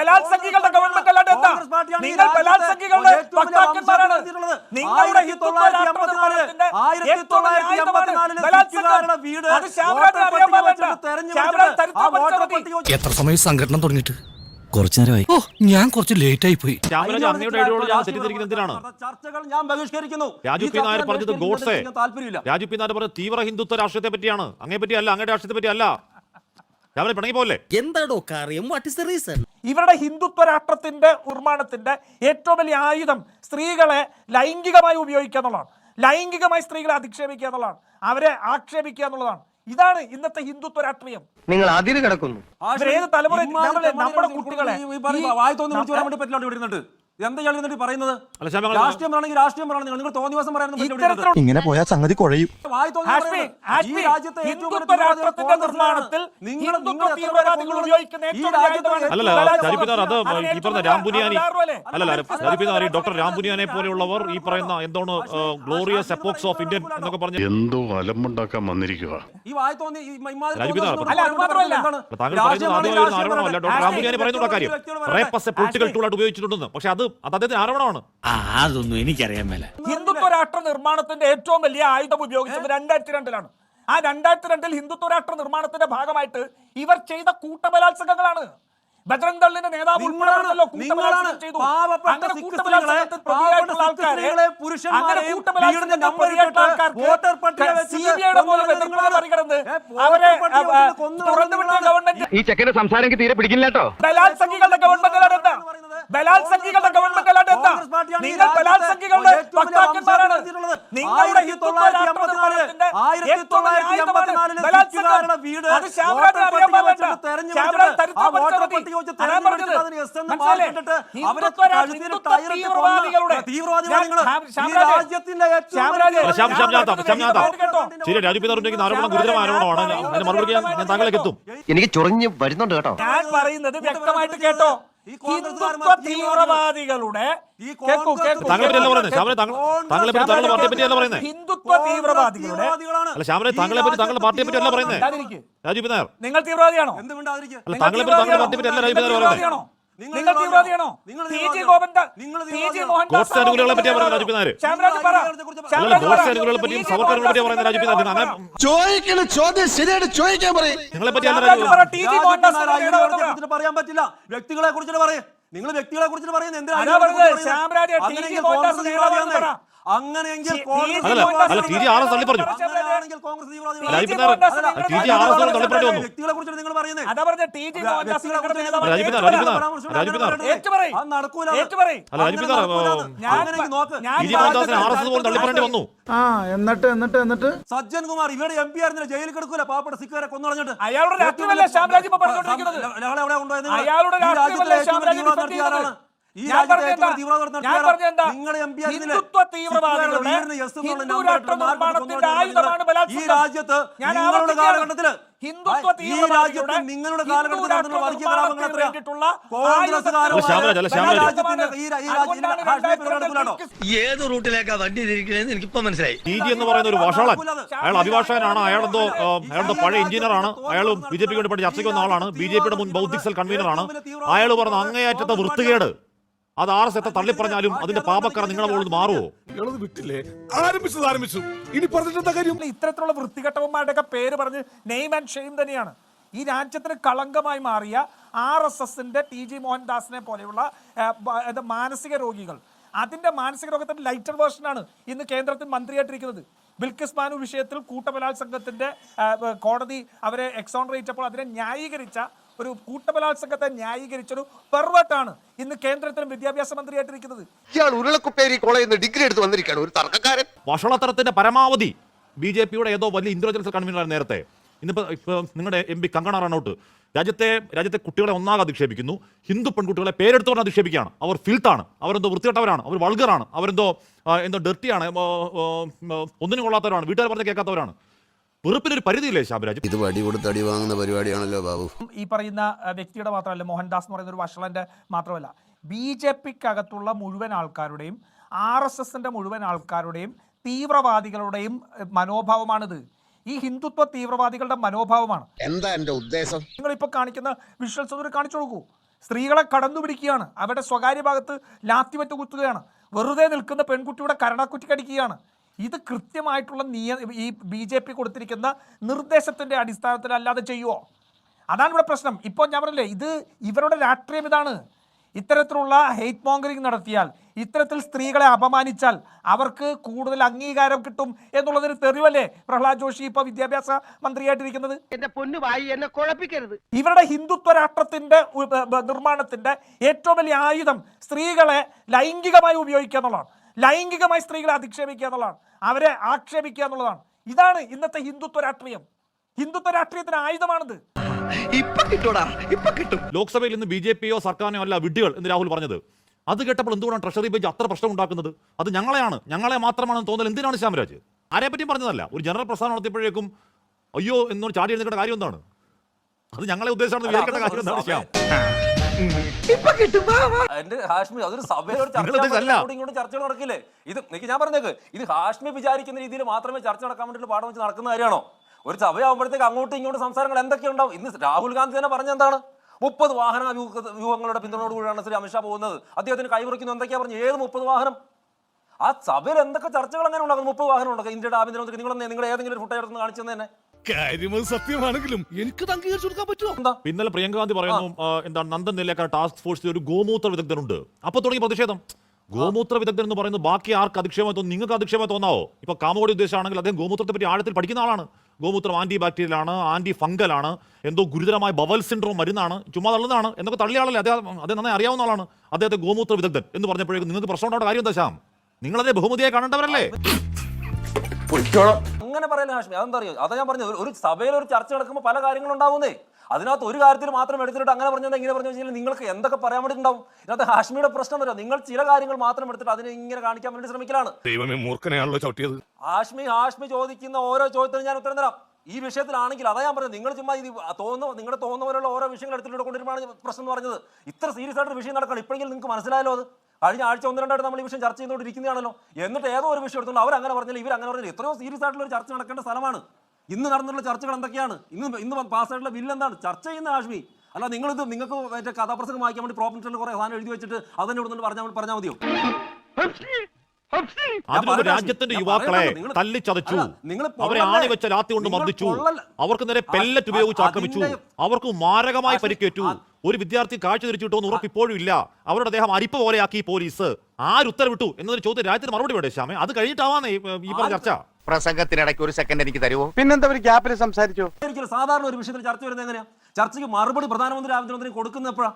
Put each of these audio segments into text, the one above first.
ബലാത്സംഗികളുടെ government അല്ലാണ്ട് എന്താ? നിങ്ങൾ ബലാത്സംഗികളുടെ വക്താക്കന്മാരാണ്. നിങ്ങളുടെ ഹിന്ദുത്വ രാഷ്ട്ര നിർമ്മാണത്തിന്റെ ഏറ്റവും വലിയ ആയുധമാണ് ബലാത്സംഗം. അത് ശ്യാമരാജ് അറിയാൻ പാടില്ല. ശ്യാമരാജ് ചരിത്രം പഠിച്ചാൽ മതി. എത്ര സമയം സംഘടന തുടങ്ങിയിട്ട്? കുറച്ചു നേരമായി. ഓ, ഞാൻ കുറച്ച് ലേറ്റ് ആയി പോയി. ചർച്ചകൾ ഞാൻ ബഹിഷ്കരിക്കുന്നു. രാജു പി നായർ പറഞ്ഞത് ഗോഡ്സെ, രാജു പി നായർ പറഞ്ഞത് തീവ്ര ഹിന്ദുത്വ രാഷ്ട്രീയത്തെ പറ്റിയാണ്, അങ്ങേ പറ്റിയല്ല, അങ്ങയുടെ രാഷ്ട്രീയത്തെ പറ്റിയല്ല. രാവിലെ പിണങ്ങി പോലെ എന്താടോ കാര്യം? What is the reason? ഇവരുടെ ഹിന്ദുത്വ രാഷ്ട്രത്തിന്റെ നിർമ്മാണത്തിന്റെ ഏറ്റവും വലിയ ആയുധം സ്ത്രീകളെ ലൈംഗികമായി ഉപയോഗിക്കുക എന്നുള്ളതാണ്. ലൈംഗികമായി സ്ത്രീകളെ അധിക്ഷേപിക്കുക എന്നുള്ളതാണ്, അവരെ ആക്ഷേപിക്കുക എന്നുള്ളതാണ്. ഇതാണ് ഇന്നത്തെ ഹിന്ദുത്വ രാഷ്ട്രീയം. നിങ്ങൾ അതിര് കിടക്കുന്നു. ഏത് തലമുറ നമ്മുടെ കുട്ടികളെ വായി തോന്നി വിളിച്ചു പറയാൻ വേണ്ടി പറ്റില്ല ഇവിടെ എന്താ ഇയാൾ പറയുന്നത്? രാഷ്ട്രീയം പറയണമെങ്കിൽ രാഷ്ട്രീയം പറയണം. നിങ്ങൾ തോന്നിയ ദിവസം പറയാൻ ഇങ്ങനെ പോയാൽ സംഗതി കുഴയും. ഹിന്ദുത്വ രാഷ്ട്രത്തിന്റെ നിർമ്മാണത്തിൽ തീവ്രവാദികൾ ഉപയോഗിക്കുന്ന ഡോക്ടർ രാംപുനിയാനെ പോലെയുള്ളവർ ഈ പറയുന്ന എന്താണ് ഗ്ലോറിയസ് എപ്പോക്സ് ഓഫ് ഇന്ത്യൻ എന്നൊക്കെ പറഞ്ഞു എന്തോ അലമ്പുണ്ടാക്കാൻ വന്നിരിക്കുക. താങ്കൾ പറയുന്നത് ആദ്യമായി ആരോപണമല്ല. ഡോക്ടർ രാംപുനിയാനെ പറയുന്ന കാര്യം റേപ്പ് എ പൊളിറ്റിക്കൽ ടൂൾ ആയിട്ട് ഉപയോഗിച്ചിട്ടുണ്ടെന്ന്. പക്ഷെ അത് അദ്ദേഹത്തിന് ആരോപണമാണ്. അതൊന്നും എനിക്കറിയാൻ മേല. ഹിന്ദുത്വ രാഷ്ട്ര നിർമ്മാണത്തിന്റെ ഏറ്റവും വലിയ ആയുധം ഉപയോഗിച്ചത് 2002 ആ 2002 ഹിന്ദുത്വ രാഷ്ട്ര നിർമ്മാണത്തിന്റെ ഭാഗമായിട്ട് ഇവർ ചെയ്ത കൂട്ടബലാത്സംഗങ്ങളാണ്. ബജ്രംഗ് ദളിന്റെ നേതാവ് ഉൾപ്പെടെയുള്ളവരല്ലോ കൂട്ടബലാത്സംഗം ചെയ്തു. അങ്ങനെ കൂട്ടബലാത്സംഗത്തിൽ പ്രതിയായിട്ടുള്ള ആൾക്കാരെ സിബിഐയുടെ പോലും എതിർപ്പിനെ മറികടന്ന് അവരെ തുറന്നുവിട്ട ഗവൺമെന്റ്. ഈ ചെക്കന്റെ സംസാരം തീരെ പിടിക്കില്ല കേട്ടോ. ബലാത്സംഗികളുടെ ഗവൺമെന്റ് അല്ലാണ്ട് എന്താ? ബലാത്സംഗികളുടെ ഗവൺമെന്റ് അല്ലാണ്ട് എന്താ? നിങ്ങൾ ബലാത്സംഗികളുടെ വക്താക്കന്മാരാണ്. നിങ്ങളുടെ ഹിന്ദുത്വ രാഷ്ട്ര നിർമ്മാണത്തിന്റെ ഏറ്റവും വലിയ ആയുധമാണ് ബലാത്സംഗം. അത് ശ്യാമരാജ് അറിയാൻ പാടില്ല. ശ്യാമരാജ് ചരിത്രം പഠിച്ചാൽ മതി. എനിക്ക് ചൊറിഞ്ഞ് വരുന്നുണ്ട് കേട്ടോ. ഞാൻ പറയുന്നത് വ്യക്തമായിട്ട് കേട്ടോ. ഹിന്ദുത്വ തീവ്രവാദികളുടെ ഹിന്ദുത്വ തീവ്രവാദികളുടെ നിങ്ങൾ തീവ്രവാദിയാണോ? നിങ്ങൾ തീവ്രവാദിയാണോ? ചോദിക്കുന്ന ചോദ്യം ശരിയായിട്ട് ചോദിക്കാൻ പറയും. പറയാൻ പറ്റില്ല. വ്യക്തികളെ കുറിച്ചിട്ട് പറയും. നിങ്ങൾ വ്യക്തികളെ കുറിച്ചിട്ട് പറയുന്നത് അങ്ങനെയെങ്കിൽ വ്യക്തികളെ കുറിച്ച് നിങ്ങൾ പറയുന്നത് എന്നിട്ട് സജ്ജൻ കുമാർ ഇവിടെ MP ആയിരുന്നില്ല, ജയിലിൽ കിടക്കൂല, പാവപ്പെട്ട സിക്കുകാരെ കൊന്നുകളഞ്ഞിട്ട്. അയാളുടെ രാഷ്ട്രീയമല്ലേ ശ്യാമരാജ് ഇപ്പോ പറഞ്ഞുകൊണ്ടിരിക്കുന്നത്? അയാളുടെ രാഷ്ട്രീയമല്ലേ ശ്യാമരാജ് ഡിഫെൻഡ് ചെയ്യുന്നത്? ഹിന്ദുത്വ തീവ്രവാദികളുടെ ഹിന്ദു രാഷ്ട്ര നിർമ്മാണത്തിന്റെ ആയുധമാണ് ബലാത്സംഗം. ഞാൻ ആവർത്തിക്കുകയാണ്. ഹിന്ദുത്വ തീവ്രവാദികളുടെ നിങ്ങളുടെ കാലഘട്ടത്തിൽ ഏത് റൂട്ടിലേക്കാ വണ്ടി തിരിക്കണേന്ന് എനിക്കിപ്പോ മനസ്സിലായി. TG എന്ന് പറയുന്ന ഒരു വഷളൻ, അയാൾ അഭിഭാഷകനാണ്, അയാളെന്തോ പഴയ എഞ്ചിനീയറാണ്, അയാൾ BJP ക്ക് വേണ്ടി ചർച്ചയ്ക്ക് വന്ന ആളാണ്, BJP യുടെ മുൻ ബൗദ്ധിക് സെൽ കൺവീനറാണ്. അയാൾ പറഞ്ഞ അങ്ങേയറ്റത്തെ വൃത്തികേട് അത് RS എത്ര തള്ളിപ്പറഞ്ഞാലും അതിന്റെ പാപക്കറ നിങ്ങളെ മുകളിൽ മാറുമോ? ഇത്തരത്തിലുള്ള വൃത്തികെട്ടവന്മാരുടെ ഒക്കെ പേര് പറഞ്ഞ് നെയിം ആൻഡ് ഷെയിം തന്നെയാണ്. ഈ രാജ്യത്തിന് കളങ്കമായി മാറിയ RSSന്റെ TG മോഹൻദാസിനെ പോലെയുള്ള മാനസിക രോഗികൾ, അതിന്റെ മാനസിക രോഗത്തിന്റെ ലൈറ്റർ വേർഷനാണ് ഇന്ന് കേന്ദ്രത്തിൽ മന്ത്രിയായിട്ടിരിക്കുന്നത്. ബിൽക്കിസ് ബാനു വിഷയത്തിൽ കൂട്ടബലാത്സംഗത്തിന്റെ കോടതി അവരെ എക്സോണറേറ്റ് ചെയ്തപ്പോൾ അതിനെ ന്യായീകരിച്ച ഒരു കൂട്ടബലാത്സംഗത്തെ ന്യായീകരിച്ചൊരു പെർവേർട്ടാണ് ഇന്ന് കേന്ദ്രത്തിലും വിദ്യാഭ്യാസ മന്ത്രിയായിട്ടിരിക്കുന്നത്. ഡിഗ്രി എടുത്ത് വന്നിരിക്കുകയാണ് ഒരു തർക്കക്കാരൻ. വഷളത്തരത്തിന്റെ പരമാവധി BJP-യുടെ ഏതോ വലിയ ഇന്റലിജൻസ് കൺവീനർ നേരത്തെ. ഇന്നിപ്പോ നിങ്ങളുടെ MP കങ്കണ റണൌട്ട് രാജ്യത്തെ കുട്ടികളെ ഒന്നാകെ അധിക്ഷേപിക്കുന്നു. ഹിന്ദു പെൺകുട്ടികളെ പേരെടുത്തുകൊണ്ട് അധിക്ഷേപിക്കുകയാണ്. അവർ ഫിൽത്താണ്, അവരെന്തോ വൃത്തികെട്ടവരാണ്, അവർ വൾഗറാണ്, അവരെന്തോ ഡെർട്ടിയാണ്, ഒന്നിനും കൊള്ളാത്തവരാണ്, വീട്ടുകാർ പറഞ്ഞ് കേൾക്കാത്തവരാണ്. വെറുപ്പിനൊരു പരിധിയില്ലേ ശ്യാമരാജ്? ഇത് വടി കൊടുത്ത് അടി വാങ്ങുന്ന പരിപാടിയാണല്ലോ ബാബു. ഈ പറയുന്ന വ്യക്തിയുടെ മാത്രമല്ല, മോഹൻദാസ് എന്ന് പറയുന്ന ഒരു വഷളന്റെ മാത്രമല്ല, BJP-ക്കകത്തുള്ള മുഴുവൻ ആൾക്കാരുടെയും RSSന്റെ മുഴുവൻ ആൾക്കാരുടെയും തീവ്രവാദികളുടെയും മനോഭാവമാണിത്. ഈ ഹിന്ദുത്വ തീവ്രവാദികളുടെ മനോഭാവമാണ്. എന്താ എന്റെ ഉദ്ദേശം? നിങ്ങൾ ഇപ്പൊ കാണിക്കുന്ന വിഷ്വൽസ് കാണിച്ചു കൊടുക്കൂ. സ്ത്രീകളെ കടന്നുപിടിക്കുകയാണ്, അവരുടെ സ്വകാര്യ ഭാഗത്ത് ലാത്തിവറ്റ് കുത്തുകയാണ്, വെറുതെ നിൽക്കുന്ന പെൺകുട്ടിയുടെ കരണക്കുറ്റിക്കടിക്കുകയാണ്. ഇത് കൃത്യമായിട്ടുള്ള ഈ BJP കൊടുത്തിരിക്കുന്ന നിർദ്ദേശത്തിൻ്റെ അടിസ്ഥാനത്തിൽ അല്ലാതെ ചെയ്യുമോ? അതാണ് ഇവിടെ പ്രശ്നം. ഇപ്പോൾ ഞാൻ പറഞ്ഞില്ലേ, ഇത് ഇവരുടെ രാഷ്ട്രീയം ഇതാണ്. ഇത്തരത്തിലുള്ള ഹെയ്റ്റ് മോങ്കറിങ് നടത്തിയാൽ, ഇത്തരത്തിൽ സ്ത്രീകളെ അപമാനിച്ചാൽ അവർക്ക് കൂടുതൽ അംഗീകാരം കിട്ടും എന്നുള്ളതിന് തെളിവല്ലേ പ്രഹ്ലാദ് ജോഷി ഇപ്പോൾ വിദ്യാഭ്യാസ മന്ത്രിയായിട്ടിരിക്കുന്നത്? എന്റെ പൊന്നുവായി എന്നെ കുഴപ്പിക്കരുത്. ഇവരുടെ ഹിന്ദുത്വ രാഷ്ട്രത്തിന്റെ നിർമ്മാണത്തിന്റെ ഏറ്റവും വലിയ ആയുധം സ്ത്രീകളെ ലൈംഗികമായി ഉപയോഗിക്കുക എന്നുള്ളതാണ്. ലൈംഗികമായി സ്ത്രീകളെ അധിക്ഷേപിക്കുക എന്നുള്ളതാണ്, അവരെ ആക്ഷേപിക്കുക എന്നുള്ളതാണ്. ഇതാണ് ഇന്നത്തെ ഹിന്ദുത്വ രാഷ്ട്രീയം. ഹിന്ദുത്വ രാഷ്ട്രീയത്തിന് ആയുധമാണിത്. ഇപ്പൊ കിട്ടൂടാ, ഇപ്പൊ കിട്ടും. ലോക്സഭയിൽ നിന്ന് BJP-യോ സർക്കാരിനോ അല്ല വിഡ്ഢികൾ എന്ന് രാഹുൽ പറഞ്ഞത്. അത് കേട്ടപ്പോൾ എന്തുകൊണ്ടാണ് ട്രഷറി ബെഞ്ച് അത്ര പ്രശ്നം ഉണ്ടാക്കുന്നത്? അത് ഞങ്ങളെ മാത്രമാണെന്ന് തോന്നൽ എന്തിനാണ് ശ്യാമരാജ്? ആരെപ്പറ്റിയും പറഞ്ഞതല്ല. ഒരു ജനറൽ പ്രസ്ഥാനം നടത്തിയപ്പോഴേക്കും അയ്യോ എന്നോട് ചാടി എഴുന്നേണ്ട കാര്യം എന്താണ്? അത് ഞങ്ങളെ ഉദ്ദേശിച്ചാണെന്ന് വിചാരിക്കേണ്ട കാര്യം എന്താണ് ശ്യാം? എന്റെ ഹാഷ്മി അതൊരു സഭയിൽ ഇങ്ങോട്ട് ചർച്ചകൾ നടക്കില്ലേ? ഇത് ഞാൻ പറഞ്ഞേക്ക്, ഇത് ഹാഷ്മി വിചാരിക്കുന്ന രീതിയിൽ മാത്രമേ ചർച്ച നടക്കാൻ വേണ്ടിയിട്ട് പാഠം വെച്ച് നടക്കുന്ന കാര്യമാണോ? ഒരു സഭയാകുമ്പോഴത്തേക്ക് അങ്ങോട്ടും ഇങ്ങോട്ടും സംസാരങ്ങൾ എന്തൊക്കെയുണ്ടാവും? ഇന്ന് രാഹുൽ ഗാന്ധി തന്നെ പറഞ്ഞെന്താണ്? 30 വാഹന വ്യൂഹങ്ങളുടെ പിന്തുണയോടുകൂടിയാണ് ശ്രീ അമിത്ഷാ പോകുന്നത്. അദ്ദേഹത്തിന് കൈവറിക്കുന്നു എന്തൊക്കെയാ പറഞ്ഞു? ഏത് 30 വാഹനം? ആ സഭയിൽ എന്തൊക്കെ ചർച്ചകൾ അങ്ങനെ ഉണ്ടാകും? 30 വാഹനം ഉണ്ടാക്കും. ഇന്ത്യയുടെ ആഭ്യന്തരമന്ത്രി നിങ്ങൾ ഏതെങ്കിലും ഒരു ഫുട്ടേജ് എടുത്ത് കാണിച്ചു തന്നെ സത്യമാണെങ്കിലും എനിക്ക് അംഗീകരിച്ചു കൊടുക്കാൻ പറ്റുമോ? എന്താ ഇന്നലെ പ്രിയങ്ക ഗാന്ധി പറയുന്നു എന്താണ് നന്ദൻ നിലയ്ക്കാർ ടാസ്ക് ഫോഴ്സിൽ ഒരു ഗോമൂത്ര വിദഗ്ധനുണ്ട്. അപ്പൊ തുടങ്ങി പ്രതിഷേധം. ഗോമൂത്ര വിദഗ്ധൻ എന്ന് പറയുന്നത് ബാക്കി ആർക്ക് അധിക്ഷേപമായി തോന്നും? നിങ്ങൾക്ക് അധിക്ഷേപമായി തോന്നാവോ? ഇപ്പൊ കാമകോടി ഉദ്ദേശമാണെങ്കിൽ അദ്ദേഹം ഗോമൂത്രത്തെ പറ്റി ആഴത്തിൽ പഠിക്കുന്ന ആളാണ്. ഗോമൂത്രം ആന്റി ബാക്ടീരിയൽ ആണ്, ആന്റി ഫംഗൽ ആണ്, എന്തോ ഗുരുതരമായ ബവൽ സിൻഡ്രോം മരുന്നാണ്, ചുമ്മാ തള്ളുന്നതാണ് എന്നൊക്കെ തള്ളിയ ആളല്ലേ അദ്ദേഹം. നന്നായി അറിയാവുന്ന ആളാണ്. അദ്ദേഹത്തെ ഗോമൂത്ര വിദഗ്ധൻ എന്ന് പറഞ്ഞപ്പോഴേക്കും നിങ്ങൾക്ക് പ്രശ്നം ഉണ്ടാവേണ്ട കാര്യം എന്താ ശ്യാം? നിങ്ങളതിനെ ബഹുമതിയായി കാണേണ്ടവരല്ലേ? അങ്ങനെ പറയല്ലേ ഹാഷ്മി? അതെന്താ അറിയോ? അതാ ഞാൻ പറഞ്ഞത്, ഒരു സഭയിൽ ഒരു ചർച്ച നടക്കുമ്പോൾ പല കാര്യങ്ങളും ഉണ്ടാവുന്നേ. അതിനകത്ത് ഒരു കാര്യത്തിൽ മാത്രം എടുത്തിട്ട് അങ്ങനെ പറഞ്ഞത് ഇങ്ങനെ പറഞ്ഞു കഴിഞ്ഞാൽ നിങ്ങൾക്ക് എന്തൊക്കെ പറയാൻ വേണ്ടിയിട്ടുണ്ടാവും? ഇതിനകത്ത് ഹാഷ്മിയുടെ പ്രശ്നം എന്താ? നിങ്ങൾ ചില കാര്യങ്ങൾ മാത്രം എടുത്തിട്ട് അതിനെ ഇങ്ങനെ കാണിക്കാൻ വേണ്ടി ശ്രമിക്കലാണ്. ദൈവമേ, മൂർഖനെയാണല്ലോ ചവിട്ടിയത്. ഹാഷ്മി ചോദിക്കുന്ന ഓരോ ചോദ്യത്തിനും ഞാൻ ഉത്തരം തരാം. ഈ വിഷയത്തിലാണെങ്കിൽ അതാ ഞാൻ പറഞ്ഞത്, നിങ്ങൾ ചുമ്മാ ഇത് നിങ്ങളുടെ തോന്നുന്ന പോലുള്ള ഓരോ വിഷയങ്ങൾ എടുത്തിട്ട് കൊണ്ടുവരുമ്പോഴാണ് പ്രശ്നം എന്ന് പറഞ്ഞത്. ഇത്ര സീരിയസ് ആയിട്ട് വിഷയം നടക്കണം. ഇപ്പോഴെങ്കിലും നിങ്ങൾക്ക് മനസ്സിലായല്ലോ അത്. കഴിഞ്ഞ ആഴ്ച 1-2 നമ്മൾ ഈ വിഷയം ചർച്ച ചെയ്തുകൊണ്ടിരിക്കുന്നതാണല്ലോ. എന്നിട്ട് ഏതോ ഒരു വിഷയം എടുത്തുകൊണ്ട് അവരങ്ങനെ പറഞ്ഞാൽ ഇവരങ്ങനെ പറഞ്ഞാൽ എത്രയോ സീരിയസ് ആയിട്ടുള്ള ഒരു ചർച്ച നടക്കേണ്ട സ്ഥലമാണ്. ഇന്ന് നടന്നിട്ടുള്ള ചർച്ചകൾ എന്തൊക്കെയാണ്? ഇന്ന് പാസ്സായിട്ടുള്ള ബില്ല് എന്താണ് ചർച്ച ചെയ്യുന്ന ഹാഷ്മി? അല്ല നിങ്ങൾക്ക് മറ്റേ കഥാപ്രസംഗം വായിക്കാൻ വേണ്ടി പ്രോപ്പർട്ടിയിൽ കുറെ സാധനം എഴുതി വെച്ചിട്ട് അതിനെ ഇവിടെ പറഞ്ഞാൽ മതിയോ? രാജ്യത്തിന്റെ യുവാക്കളെ തല്ലിച്ചതച്ചു, അവരെ ആണിവെച്ച ലാത്തി കൊണ്ട് മർദ്ദിച്ചു, അവർക്ക് നേരെ പെല്ലറ്റ് ഉപയോഗിച്ച് ആക്രമിച്ചു, അവർക്ക് മാരകമായി പരിക്കേറ്റു. ഒരു വിദ്യാർത്ഥി കാഴ്ച തിരിച്ചിട്ടോ എന്ന് ഉറപ്പ് ഇപ്പോഴും ഇല്ല. അവരുടെ ദേഹം അരിപ്പ പോലെയാക്കി പോലീസ്. ആരുത്തരവിട്ടു എന്നൊരു ചോദ്യം രാജ്യത്തിന് മറുപടി വേണ്ടേ ശ്യാമേ? അത് കഴിഞ്ഞിട്ടാവാന്നേ ഈ പറഞ്ഞ ചർച്ച. പ്രസംഗത്തിനിടയ്ക്ക് ഒരു സെക്കൻഡ് എനിക്ക് തരുമോ? പിന്നെന്താ ഒരു ഗ്യാപ്പിൽ സംസാരിച്ചോ? സാധാരണ ഒരു വിഷയത്തിൽ ചർച്ച വരുന്നത് എങ്ങനെയാ? ചർച്ചയ്ക്ക് മറുപടി പ്രധാനമന്ത്രി ആഭ്യന്തരമന്ത്രി കൊടുക്കുന്ന എപ്പോഴാ?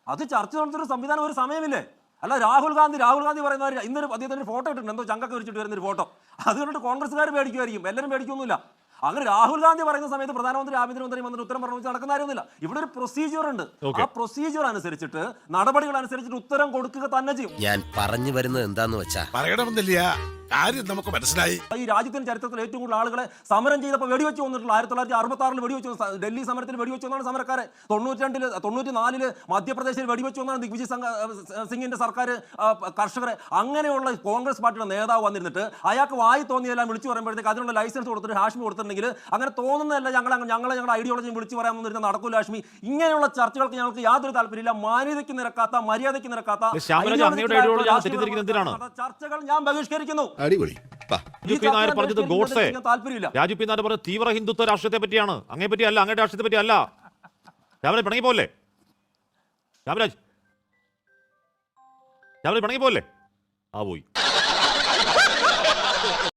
അത് ചർച്ച നടത്തുന്ന ഒരു സംവിധാനം, ഒരു സമയമില്ലേ? അല്ല രാഹുൽ ഗാന്ധി പറയുന്നവർ ഇന്നൊരു അദ്ദേഹത്തിന് ഫോട്ടോ ഇട്ടിട്ടുണ്ട്, എന്തോ ചങ്കൊക്കെ വിരിച്ചിട്ട് വരുന്നൊരു ഫോട്ടോ. അത് കണ്ടിട്ട് കോൺഗ്രസ്സുകാർ പേടിക്കുമായിരിക്കും, എല്ലാവരും പേടിക്കൊന്നുമില്ല. അങ്ങനെ രാഹുൽ ഗാന്ധി പറയുന്ന സമയത്ത് പ്രധാനമന്ത്രി ആഭ്യന്തരമന്ത്രി വന്നിട്ട് ഉത്തരം പറഞ്ഞു നടക്കുന്ന കാര്യമൊന്നുമില്ല. ഇവിടെ ഒരു പ്രൊസീജിയർ ഉണ്ട്. ആ പ്രൊസീജിയർ അനുസരിച്ചിട്ട് നടപടികൾ അനുസരിച്ചിട്ട് ഉത്തരം കൊടുക്കുക തന്നെ ചെയ്യും. ഞാൻ പറഞ്ഞു വരുന്നത് എന്താന്ന് വെച്ചാ പറയണമെന്നില്ല, കാര്യം നമുക്ക് മനസ്സിലായി. ഈ രാജ്യത്തിന്റെ ചരിത്രത്തിൽ ഏറ്റവും കൂടുതൽ ആളുകളെ സമരം ചെയ്തപ്പോൾ വെടിവെച്ച് വന്നിട്ടുള്ള 1966 വെടിവെച്ച് ഡൽഹി സമരത്തിൽ വെടിവെച്ച് വന്നാണ് സമരക്കാരെ. 94 മധ്യപ്രദേശിൽ വെടിവെച്ച് വന്നാണ് ദിഗ്വിജയ് സിംഗിന്റെ സർക്കാർ കർഷകരെ. അങ്ങനെയുള്ള കോൺഗ്രസ് പാർട്ടിയുടെ നേതാവ് വന്നിരുന്നിട്ട് അയാൾക്ക് വായി തോന്നിയെല്ലാം വിളിച്ചു പറയുമ്പോഴത്തേക്ക് അതിനുള്ള ലൈസൻസ് കൊടുത്തിട്ട് ഹാഷ്മി കൊടുത്തിട്ടുണ്ടെങ്കിൽ അങ്ങനെ തോന്നുന്നതല്ല ഞങ്ങളുടെ ഐഡിയോളജിയും വിളിച്ചു പറയാമെന്ന് നടക്കൂല ഹാഷ്മി. ഇങ്ങനെയുള്ള ചർച്ചകൾക്ക് ഞങ്ങൾക്ക് യാതൊരു താല്പര്യമില്ല. മാന്യതയ്ക്ക് നിരക്കാത്ത, മര്യാദയ്ക്ക് നിരക്കാത്ത ചർച്ചകൾ ഞാൻ ബഹിഷ്കരിക്കുന്നു. അടിപൊളി. പറഞ്ഞത് ഗോഡ്സെ, രാജു പി നായർ പറഞ്ഞത് തീവ്ര ഹിന്ദുത്വ രാഷ്ട്രീയത്തെ പറ്റിയാണ്, അങ്ങേ പറ്റിയല്ല, അങ്ങയുടെ രാഷ്ട്രീയത്തെ പറ്റിയല്ല. രാവിലെ പിണങ്ങി പോലെ രാമരാജ്, രാവിലെ പിണങ്ങി പോലെ ആ പോയി.